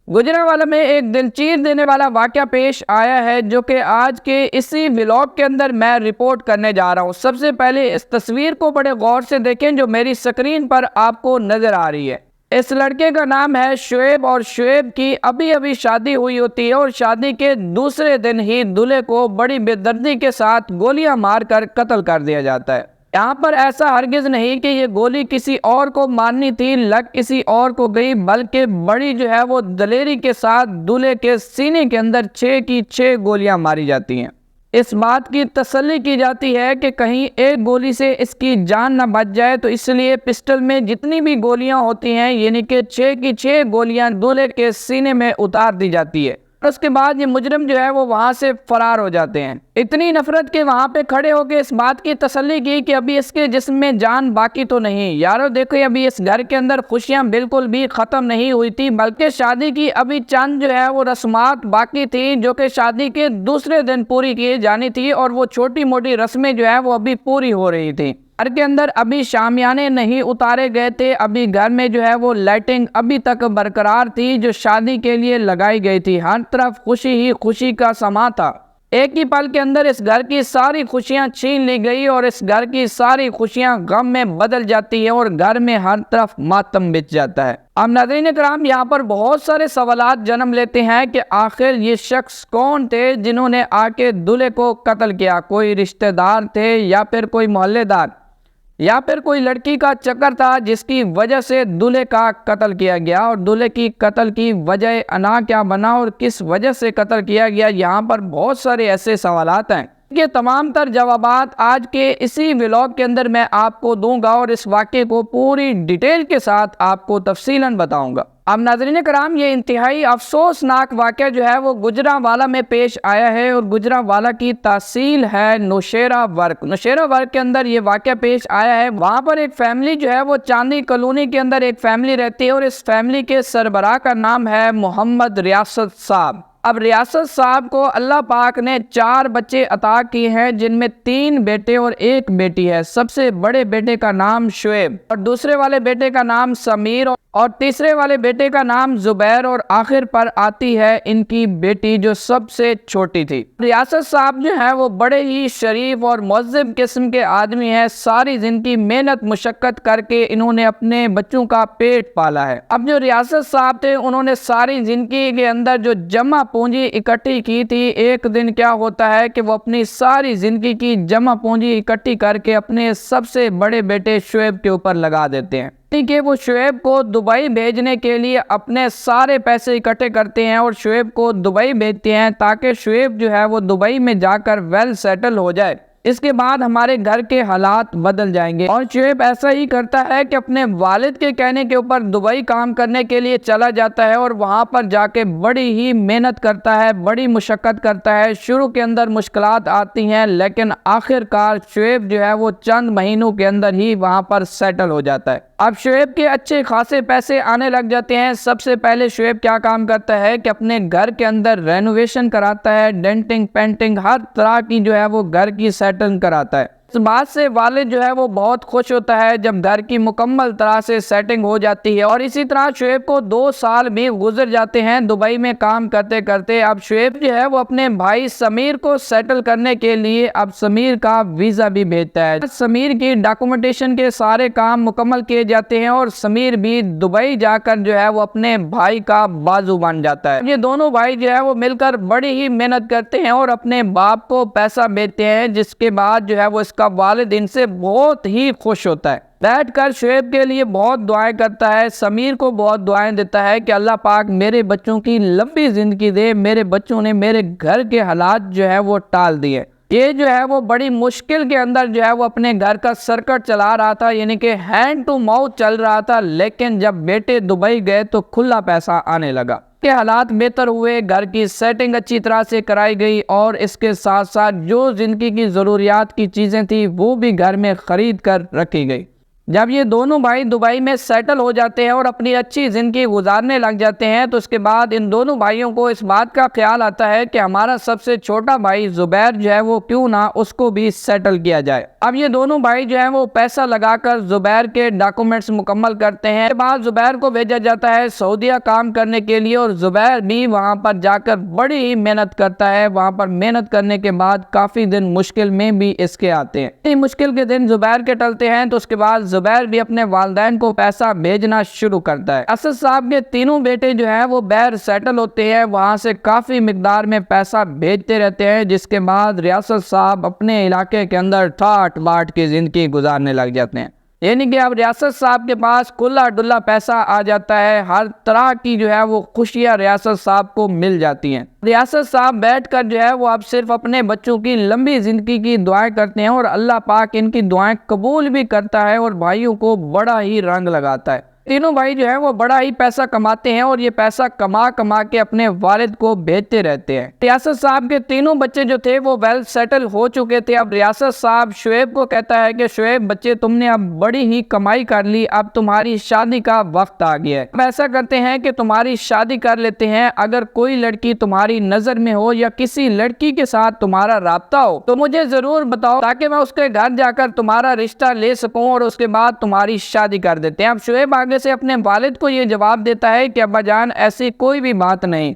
गुजरांवाला में एक दिल चीर देने वाला वाकया पेश आया है जो कि आज के इसी व्लॉग के अंदर मैं रिपोर्ट करने जा रहा हूं। सबसे पहले इस तस्वीर को बड़े गौर से देखें जो मेरी स्क्रीन पर आपको नजर आ रही है। इस लड़के का नाम है शुएब और शुएब की अभी अभी शादी हुई होती है और शादी के दूसरे दिन ही दूल्हे को बड़ी बेदर्दी के साथ गोलियां मारकर कत्ल कर दिया जाता है। यहाँ पर ऐसा हरगिज नहीं कि ये गोली किसी और को मारनी थी, लग किसी और को गई, बल्कि बड़ी जो है वो दलेरी के साथ दूल्हे के सीने के अंदर 6 की 6 गोलियां मारी जाती हैं। इस बात की तसल्ली की जाती है कि कहीं एक गोली से इसकी जान न बच जाए, तो इसलिए पिस्टल में जितनी भी गोलियां होती हैं यानी कि 6 की 6 गोलियां दूल्हे के सीने में उतार दी जाती है। उसके बाद ये मुजरिम जो है वो वहां से फरार हो जाते हैं। इतनी नफरत के वहां पे खड़े होकर इस बात की तसल्ली की कि अभी इसके जिस्म में जान बाकी तो नहीं। यारो देखो, अभी इस घर के अंदर खुशियां बिल्कुल भी खत्म नहीं हुई थी, बल्कि शादी की अभी चंद जो है वो रस्मात बाकी थी जो कि शादी के दूसरे दिन पूरी की जानी थी, और वो छोटी मोटी रस्में जो है वो अभी पूरी हो रही थी। घर के अंदर अभी शामियाने नहीं उतारे गए थे, अभी घर में जो है वो लाइटिंग अभी तक बरकरार थी जो शादी के लिए लगाई गई थी। हर तरफ खुशी ही खुशी का समा था। एक ही पल के अंदर इस घर की सारी खुशियां छीन ली गई और इस घर की सारी खुशियां गम में बदल जाती है और घर में हर तरफ मातम बिछ जाता है। अब नाज़रीन कराम, यहाँ पर बहुत सारे सवालात जन्म लेते हैं कि आखिर ये शख्स कौन थे जिन्होंने आके दूल्हे को कत्ल किया। कोई रिश्तेदार थे या फिर कोई मोहल्लेदार या फिर कोई लड़की का चक्कर था जिसकी वजह से दूल्हे का कत्ल किया गया, और दूल्हे की कत्ल की वजह अना क्या बना और किस वजह से कत्ल किया गया। यहाँ पर बहुत सारे ऐसे सवालात हैं। ये तमाम तर जवाबात आज के इसी व्लॉग के अंदर मैं आपको दूंगा और इस वाक़े को पूरी डिटेल के साथ आपको तफसीलन बताऊंगा। अब नाज़रीन कराम, ये इंतहाई अफसोसनाक वाक़या जो है वो गुजरांवाला में पेश आया है और गुजरांवाला की तहसील है नौशेरा वर्क। नौशेरा वर्क के अंदर ये वाक़या पेश आया है। वहाँ पर एक फैमिली जो है वो चांदी कॉलोनी के अंदर एक फैमिली रहती है और इस फैमिली के सरबराह का नाम है मोहम्मद रियासत साहब। अब रियासत साहब को अल्लाह पाक ने 4 बच्चे अता किए हैं, जिनमें 3 बेटे और 1 बेटी है। सबसे बड़े बेटे का नाम शुएब और दूसरे वाले बेटे का नाम समीर और तीसरे वाले बेटे का नाम जुबैर, और आखिर पर आती है इनकी बेटी जो सबसे छोटी थी। रियासत साहब जो है वो बड़े ही शरीफ और मुअज़्ज़ब किस्म के आदमी हैं। सारी जिंदगी मेहनत मुशक्कत करके इन्होंने अपने बच्चों का पेट पाला है। अब जो रियासत साहब थे उन्होंने सारी जिंदगी के अंदर जो जमा पूंजी इकट्ठी की थी, एक दिन क्या होता है कि वो अपनी सारी जिंदगी की जमा पूंजी इकट्ठी करके अपने सबसे बड़े बेटे शुएब के ऊपर लगा देते हैं कि वो शुएब को दुबई भेजने के लिए अपने सारे पैसे इकट्ठे करते हैं और शुएब को दुबई भेजते हैं ताकि शुएब जो है वो दुबई में जाकर वेल सेटल हो जाए। इसके बाद हमारे घर के हालात बदल जाएंगे। और शुएब ऐसा ही करता है कि अपने वालिद के कहने के ऊपर दुबई काम करने के लिए चला जाता है और वहां पर जाके बड़ी ही मेहनत करता है, बड़ी मुशक्कत करता है। शुरू के अंदर मुश्किलात आती हैं, लेकिन आखिरकार शुएब जो है वो चंद महीनों के अंदर ही वहां पर सेटल हो जाता है। अब शुएब के अच्छे खासे पैसे आने लग जाते हैं। सबसे पहले शुएब क्या काम करता है कि अपने घर के अंदर रेनोवेशन कराता है, डेंटिंग पेंटिंग हर तरह की जो है वो घर की सेटिंग कराता है। इस बात से वालिद जो है वो बहुत खुश होता है जब घर की मुकम्मल तरह से सेटिंग हो जाती है। और इसी तरह शुएब को 2 साल भी गुजर जाते हैं दुबई में काम करते करते। अब शुएब जो है वो अपने भाई समीर को सेटल करने के लिए अब समीर का वीज़ा भी भेजता है। समीर की डॉक्यूमेंटेशन के सारे काम मुकम्मल किए जाते हैं और समीर भी दुबई जाकर जो है वो अपने भाई का बाजू बन जाता है। ये दोनों भाई जो है वो मिलकर बड़ी ही मेहनत करते हैं और अपने बाप को पैसा भेजते हैं, जिसके बाद जो है वो का वालिद इनसे बहुत ही खुश होता है। बैठकर शुएब के लिए बहुत दुआएं करता है, समीर को बहुत दुआएं देता है कि अल्लाह पाक मेरे बच्चों की लंबी जिंदगी दे। मेरे बच्चों ने मेरे घर के हालात जो है वो टाल दिए। ये जो है वो बड़ी मुश्किल के अंदर जो है वो अपने घर का सर्कट चला रहा था, यानी कि हैंड टू माउथ चल रहा था। लेकिन जब बेटे दुबई गए तो खुला पैसा आने लगा, के हालात बेहतर हुए, घर की सेटिंग अच्छी तरह से कराई गई और इसके साथ साथ जो जिंदगी की ज़रूरियात की चीज़ें थी वो भी घर में ख़रीद कर रखी गई। जब ये दोनों भाई दुबई में सेटल हो जाते हैं और अपनी अच्छी ज़िंदगी गुजारने लग जाते हैं, तो उसके बाद इन दोनों भाइयों को इस बात का ख्याल आता है कि हमारा सबसे छोटा भाई ज़ुबैर जो है वो क्यों ना उसको भी सेटल किया जाए। अब ये दोनों भाई जो है वो पैसा लगाकर ज़ुबैर के डॉक्यूमेंट्स मुकम्मल करते हैं। इसके बाद ज़ुबैर को भेजा जाता है सऊदीया काम करने के लिए और ज़ुबैर भी वहाँ पर जाकर बड़ी ही मेहनत करता है। वहाँ पर मेहनत करने के बाद काफ़ी दिन मुश्किल में भी इसके आते हैं। मुश्किल के दिन ज़ुबैर के टलते हैं तो उसके बाद ज़ुबैर भी अपने वालिदैन को पैसा भेजना शुरू करता है। असद साहब के तीनों बेटे जो है वो बाहर सेटल होते हैं, वहाँ से काफ़ी मिकदार में पैसा भेजते रहते हैं, जिसके बाद रियासत साहब अपने इलाके के अंदर ठाट बाट की ज़िंदगी गुजारने लग जाते हैं। यानी कि अब रियासत साहब के पास खुला डुल्ला पैसा आ जाता है। हर तरह की जो है वो खुशियाँ रियासत साहब को मिल जाती हैं। रियासत साहब बैठकर जो है वो अब सिर्फ अपने बच्चों की लंबी ज़िंदगी की दुआएं करते हैं और अल्लाह पाक इनकी दुआएं कबूल भी करता है और भाइयों को बड़ा ही रंग लगाता है। तीनों भाई जो है वो बड़ा ही पैसा कमाते हैं और ये पैसा कमा कमा के अपने वालिद को भेजते रहते हैं। रियासत साहब के तीनों बच्चे जो थे वो वेल सेटल हो चुके थे। अब रियासत साहब शुएब को कहता है कि शुएब बच्चे, तुमने अब बड़ी ही कमाई कर ली, अब तुम्हारी शादी का वक्त आ गया है। अब ऐसा करते हैं कि तुम्हारी शादी कर लेते हैं। अगर कोई लड़की तुम्हारी नज़र में हो या किसी लड़की के साथ तुम्हारा राब्ता हो तो मुझे ज़रूर बताओ, ताकि मैं उसके घर जाकर तुम्हारा रिश्ता ले सकूँ और उसके बाद तुम्हारी शादी कर देते हैं। अब शुएब आगे से अपने वालिद को ये जवाब देता है कि अब्बा जान, ऐसी कोई भी बात नहीं,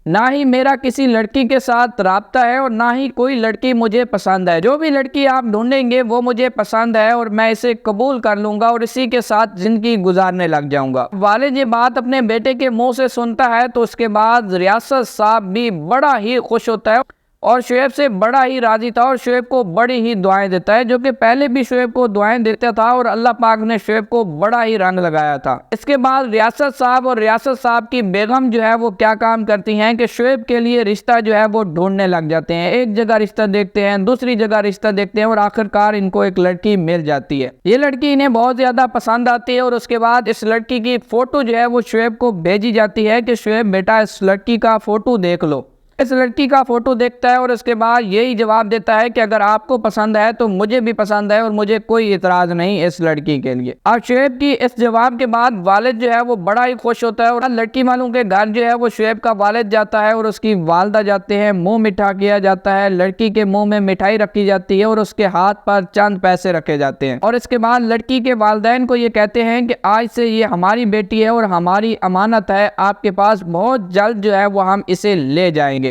ना ही मेरा किसी लड़की के साथ राब्ता है और ना ही कोई लड़की मुझे पसंद है। जो भी लड़की आप ढूंढेंगे वो मुझे पसंद है और मैं इसे कबूल कर लूँगा और इसी के साथ ज़िंदगी गुजारने लग जाऊँगा। वालिद ये बात अपने बेटे के मुंह से सुनता है तो उसके बाद रियासत साहब भी बड़ा ही खुश होता है और शुएब से बड़ा ही राजी था और शुएब को बड़ी ही दुआएं देता है, जो कि पहले भी शुएब को दुआएं देता था और अल्लाह पाक ने शुएब को बड़ा ही रंग लगाया था। इसके बाद रियासत साहब और रियासत साहब की बेगम जो है वो क्या काम करती हैं कि शुएब के लिए रिश्ता जो है वो ढूंढने लग जाते हैं। एक जगह रिश्ता देखते हैं, दूसरी जगह रिश्ता देखते हैं और आखिरकार इनको एक लड़की मिल जाती है। ये लड़की इन्हें बहुत ज्यादा पसंद आती है और उसके बाद इस लड़की की फोटो जो है वो शुएब को भेजी जाती है कि शुएब बेटा, इस लड़की का फोटो देख लो। इस लड़की का फोटो देखता है और उसके बाद यही जवाब देता है कि अगर आपको पसंद है तो मुझे भी पसंद है और मुझे कोई इतराज नहीं इस लड़की के लिए। और शुएब की इस जवाब के बाद वालिद जो है वो बड़ा ही खुश होता है और लड़की वालों के घर जो है वो शुएब का वालिद जाता है और उसकी वालदा जाते हैं। मुंह मिठा किया जाता है, लड़की के मुंह में मिठाई रखी जाती है और उसके हाथ पर चंद पैसे रखे जाते हैं और इसके बाद लड़की के वालिदैन को ये कहते हैं कि आज से ये हमारी बेटी है और हमारी अमानत है, आपके पास बहुत जल्द जो है वो हम इसे ले जाएंगे।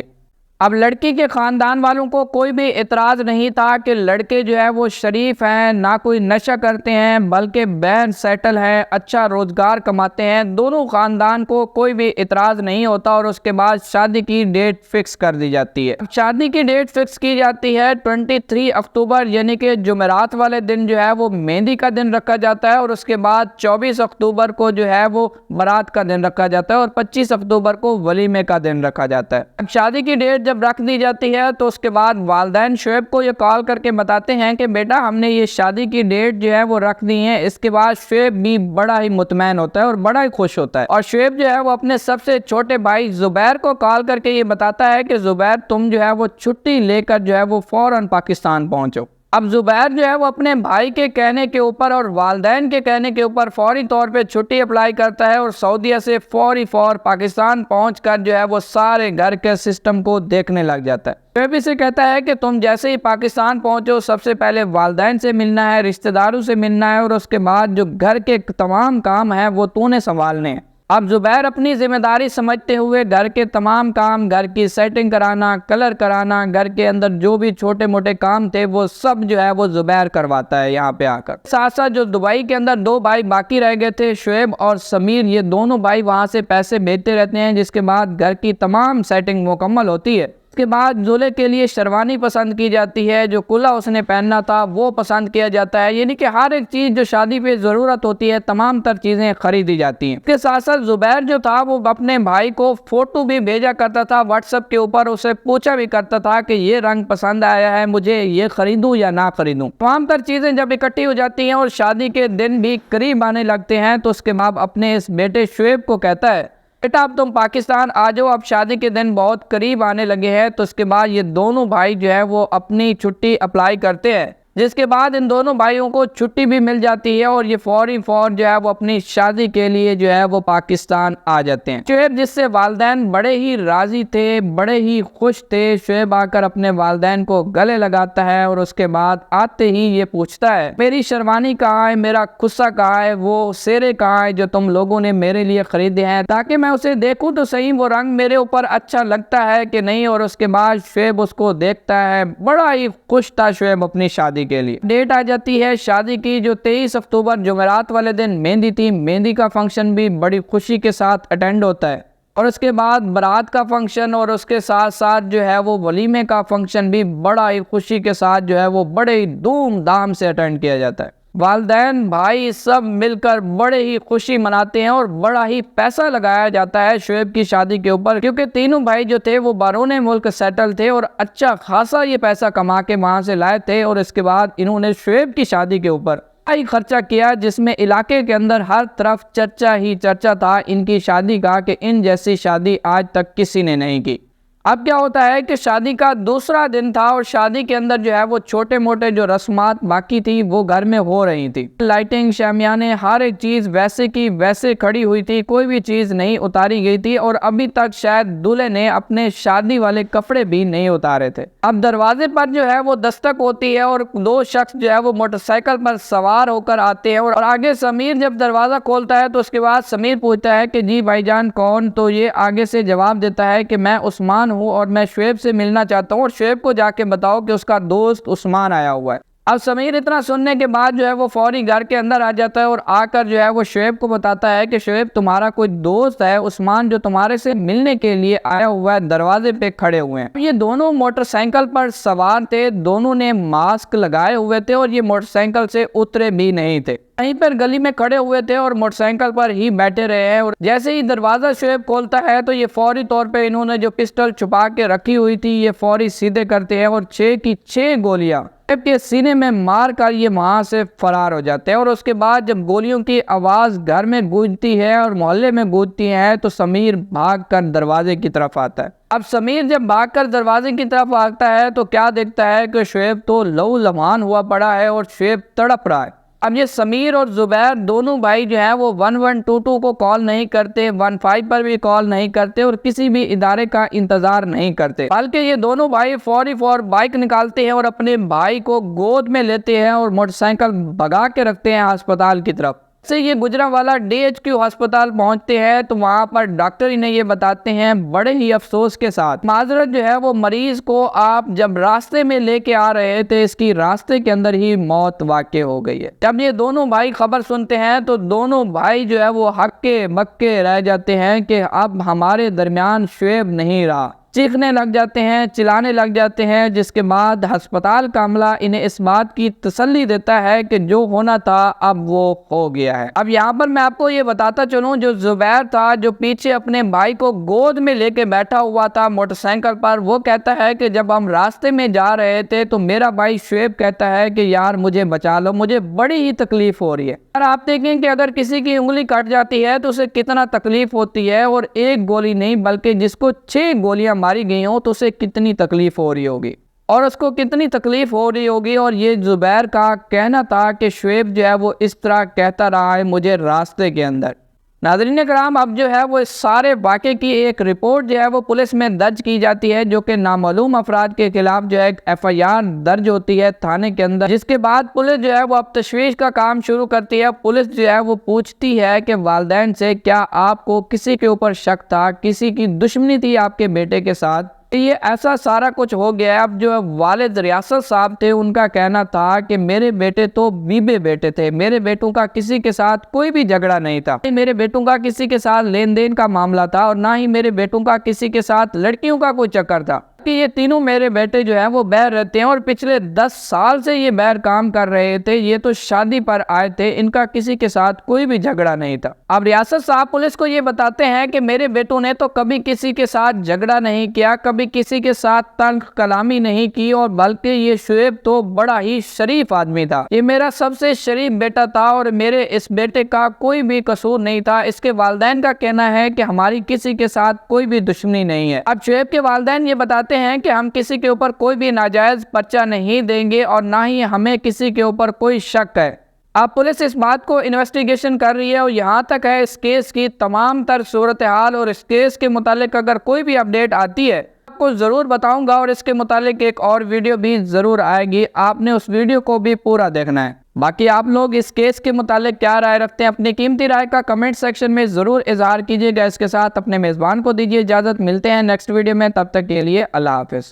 अब लड़की के ख़ानदान वालों को कोई भी इतराज़ नहीं था कि लड़के जो है वो शरीफ हैं, ना कोई नशा करते हैं, बल्कि बैन सेटल है, अच्छा रोज़गार कमाते हैं। दोनों ख़ानदान को कोई भी इतराज़ नहीं होता और उसके बाद शादी की डेट फिक्स कर दी जाती है। शादी की डेट फिक्स की जाती है 23 अक्टूबर, यानी कि जुमेरात वाले दिन जो है वो मेहंदी का दिन रखा जाता है और उसके बाद 24 अक्टूबर को जो है वो बारात का दिन रखा जाता है और 25 अक्टूबर को वलीमे का दिन रखा जाता है। अब शादी की डेट जब रख दी जाती है तो उसके बाद वालिदैन शुएब को ये कॉल करके बताते हैं कि बेटा, हमने ये शादी की डेट जो है वो रख दी है। इसके बाद शुएब भी बड़ा ही मुतमैन होता है और बड़ा ही खुश होता है और शुएब जो है वो अपने सबसे छोटे भाई ज़ुबैर को कॉल करके ये बताता है कि ज़ुबैर, तुम जो है वो छुट्टी लेकर जो है वो फौरन पाकिस्तान पहुंचो। अब ज़ुबैर जो है वो अपने भाई के कहने के ऊपर और वालिदैन के कहने के ऊपर फौरी तौर पे छुट्टी अप्लाई करता है और सऊदीया से फौर पाकिस्तान पहुंचकर जो है वो सारे घर के सिस्टम को देखने लग जाता है। शुएब इसे कहता है कि तुम जैसे ही पाकिस्तान पहुंचो सबसे पहले वालिदैन से मिलना है, रिश्तेदारों से मिलना है और उसके बाद जो घर के तमाम काम हैं वो तूने संभालने हैं। अब ज़ुबैर अपनी जिम्मेदारी समझते हुए घर के तमाम काम, घर की सेटिंग कराना, कलर कराना, घर के अंदर जो भी छोटे मोटे काम थे वो सब जो है वो ज़ुबैर करवाता है यहाँ पे आकर। साथ साथ जो दुबई के अंदर दो भाई बाकी रह गए थे, शुएब और समीर, ये दोनों भाई वहाँ से पैसे भेजते रहते हैं, जिसके बाद घर की तमाम सेटिंग मुकम्मल होती है। उसके बाद दूल्हे के लिए शेरवानी पसंद की जाती है, जो कुल्ला उसने पहनना था वो पसंद किया जाता है, यानी कि हर एक चीज़ जो शादी पे ज़रूरत होती है तमाम तर चीज़ें खरीदी जाती हैं। इसके साथ साथ ज़ुबैर जो था वो अपने भाई को फ़ोटो भी भेजा करता था व्हाट्सएप के ऊपर, उसे पूछा भी करता था कि ये रंग पसंद आया है, मुझे ये ख़रीदूँ या ना ख़रीदूँ। तमाम तर चीज़ें जब इकट्ठी हो जाती हैं और शादी के दिन भी करीब आने लगते हैं तो उसके बाद अपने इस बेटे शुएब को कहता है, बेटा अब तुम पाकिस्तान आ जाओ, अब शादी के दिन बहुत करीब आने लगे हैं। तो उसके बाद ये दोनों भाई जो है वो अपनी छुट्टी अप्लाई करते हैं, जिसके बाद इन दोनों भाइयों को छुट्टी भी मिल जाती है और ये फौरी जो है वो अपनी शादी के लिए जो है वो पाकिस्तान आ जाते हैं। शुएब जिससे वालिदैन बड़े ही राजी थे, बड़े ही खुश थे। शुएब आकर अपने वालिदैन को गले लगाता है और उसके बाद आते ही ये पूछता है, मेरी शेरवानी कहाँ है, मेरा खुस्सा कहाँ है, वो सेरे कहाँ है जो तुम लोगों ने मेरे लिए खरीदे हैं, ताकि मैं उसे देखूं तो सही वो रंग मेरे ऊपर अच्छा लगता है कि नहीं। और उसके बाद शुएब उसको देखता है, बड़ा ही खुश था शुएब अपनी शादी के लिए। डेट आ जाती है शादी की, जो 23 अक्टूबर जुमेरात वाले दिन मेहंदी थी। मेहंदी का फंक्शन भी बड़ी खुशी के साथ अटेंड होता है और उसके बाद बारात का फंक्शन और उसके साथ साथ जो है वो वलीमे का फंक्शन भी बड़ा ही खुशी के साथ जो है वो बड़े ही धूमधाम से अटेंड किया जाता है। वालिदैन भाई सब मिलकर बड़े ही खुशी मनाते हैं और बड़ा ही पैसा लगाया जाता है शुएब की शादी के ऊपर, क्योंकि तीनों भाई जो थे वो बारूने मुल्क सेटल थे और अच्छा खासा ये पैसा कमा के वहां से लाए थे। और इसके बाद इन्होंने शुएब की शादी के ऊपर ही खर्चा किया, जिसमें इलाके के अंदर हर तरफ चर्चा ही चर्चा था इनकी शादी का कि इन जैसी शादी आज तक किसी ने नहीं की। अब क्या होता है कि शादी का दूसरा दिन था और शादी के अंदर जो है वो छोटे मोटे जो रस्मात बाकी थी वो घर में हो रही थी। लाइटिंग, शामियाने, हर एक चीज वैसे की वैसे खड़ी हुई थी, कोई भी चीज नहीं उतारी गई थी और अभी तक शायद दूल्हे ने अपने शादी वाले कपड़े भी नहीं उतारे थे। अब दरवाजे पर जो है वो दस्तक होती है और दो शख्स जो है वो मोटरसाइकिल पर सवार होकर आते हैं और आगे समीर जब दरवाजा खोलता है तो उसके बाद समीर पूछता है कि जी भाईजान कौन, तो ये आगे से जवाब देता है कि मैं उस्मान हूँ और मैं शुएब से मिलना चाहता हूँ और शुएब को जाके बताओ कि उसका दोस्त उस्मान आया हुआ है। अब समीर इतना सुनने के बाद जो है वो फौरी घर के अंदर आ जाता है और आकर जो है वो शुएब को बताता है कि शुएब तुम्हारा कोई दोस्त है उस्मान जो तुम्हारे से मिलने के लिए आया हुआ है, दरवाजे पे खड़े हुए हैं। ये दोनों मोटरसाइकिल पर सवार थे, दोनों ने मास्क लगाए हुए थे और ये मोटरसाइकिल से उतरे भी नहीं थे, वहीं पर गली में खड़े हुए थे और मोटरसाइकिल पर ही बैठे रहे हैं। और जैसे ही दरवाजा शुएब खोलता है तो ये फौरी तौर पे इन्होंने जो पिस्टल छुपा के रखी हुई थी ये फौरी सीधे करते हैं और 6 की 6 गोलियां शुएब के सीने में मार कर ये वहां से फरार हो जाते हैं। और उसके बाद जब गोलियों की आवाज घर में गूंजती है और मोहल्ले में गूंजती है तो समीर भागकर दरवाजे की तरफ आता है। अब समीर जब भागकर दरवाजे की तरफ आता है तो क्या देखता है कि शुएब तो लहूलुहान हुआ पड़ा है और शुएब तड़प रहा है। अब ये समीर और जुबैर दोनों भाई जो हैं वो 1122 को कॉल नहीं करते, 15 पर भी कॉल नहीं करते और किसी भी इदारे का इंतजार नहीं करते, बल्कि ये दोनों भाई फौरी बाइक निकालते हैं और अपने भाई को गोद में लेते हैं और मोटरसाइकिल भगा के रखते हैं अस्पताल की तरफ। से ये गुजरांवाला DHQ अस्पताल पहुंचते हैं तो वहां पर डॉक्टर इन्हें ये बताते हैं बड़े ही अफसोस के साथ, माजरत जो है वो मरीज को आप जब रास्ते में लेके आ रहे थे इसकी रास्ते के अंदर ही मौत वाक़ई हो गई है। जब ये दोनों भाई खबर सुनते हैं तो दोनों भाई जो है वो हक्के बक्के रह जाते हैं कि अब हमारे दरमियान शुएब नहीं रहा, चीखने लग जाते हैं, चिल्लाने लग जाते हैं। जिसके बाद अस्पताल का अमला इन्हें इस बात की तसल्ली देता है कि जो होना था अब वो हो गया है। अब यहाँ पर मैं आपको ये बताता चलूं, जो जुबैर था जो पीछे अपने भाई को गोद में लेके बैठा हुआ था मोटरसाइकिल पर, वो कहता है कि जब हम रास्ते में जा रहे थे तो मेरा भाई शुएब कहता है कि यार मुझे बचा लो, मुझे बड़ी ही तकलीफ हो रही है। और आप देखें कि अगर किसी की उंगली कट जाती है तो उसे कितना तकलीफ होती है और एक गोली नहीं बल्कि जिसको 6 गोलियां मारी गई हो तो उसे कितनी तकलीफ हो रही होगी और उसको कितनी तकलीफ हो रही होगी। और ये जुबैर का कहना था कि शुएब जो है वो इस तरह कहता रहा है मुझे रास्ते के अंदर। नाज़रीन कराम, अब जो है वो इस सारे वाक़े की एक रिपोर्ट जो है वो पुलिस में दर्ज की जाती है, जो कि नामालूम अफराद के खिलाफ जो है FIR दर्ज होती है थाने के अंदर। जिसके बाद पुलिस जो है वो अब तशवीश का काम शुरू करती है। पुलिस जो है वो पूछती है कि वालिदैन से क्या आपको किसी के ऊपर शक था, किसी की दुश्मनी थी आपके बेटे के साथ। ये ऐसा सारा कुछ हो गया। अब जो वालिद रियासत साहब थे उनका कहना था कि मेरे बेटे तो बीबे बेटे थे, मेरे बेटों का किसी के साथ कोई भी झगड़ा नहीं था, मेरे बेटों का किसी के साथ लेन देन का मामला था और ना ही मेरे बेटों का किसी के साथ लड़कियों का कोई चक्कर था। कि ये तीनों मेरे बेटे जो हैं वो बाहर रहते हैं और पिछले 10 साल से ये बाहर काम कर रहे थे, ये तो शादी पर आए थे, इनका किसी के साथ कोई भी झगड़ा नहीं था। अब रियासत साहब पुलिस को ये बताते हैं कि मेरे बेटों ने तो कभी किसी के साथ झगड़ा नहीं किया, कभी किसी के साथ तल्ख कलामी नहीं की और बल्कि ये शुएब तो बड़ा ही शरीफ आदमी था, ये मेरा सबसे शरीफ बेटा था और मेरे इस बेटे का कोई भी कसूर नहीं था। इसके वालिदैन का कहना है कि हमारी किसी के साथ कोई भी दुश्मनी नहीं है। अब शुएब के वालिदैन ये बताते हैं कि हम किसी के ऊपर कोई भी नाजायज़ पर्चा नहीं देंगे और ना ही हमें किसी के ऊपर कोई शक है। अब पुलिस इस बात को इन्वेस्टिगेशन कर रही है और यहाँ तक है इस केस की तमाम तर सूरत हाल और इस केस के मुतालिक अगर कोई भी अपडेट आती है आपको ज़रूर बताऊंगा और इसके मुतालिक एक और वीडियो भी ज़रूर आएगी, आपने उस वीडियो को भी पूरा देखना है। बाकी आप लोग इस केस के मुतालिक क्या राय रखते हैं, अपनी कीमती राय का कमेंट सेक्शन में ज़रूर इजहार कीजिएगा। इसके साथ अपने मेज़बान को दीजिए इजाज़त, मिलते हैं नेक्स्ट वीडियो में, तब तक के लिए अल्लाह हाफ़िज़।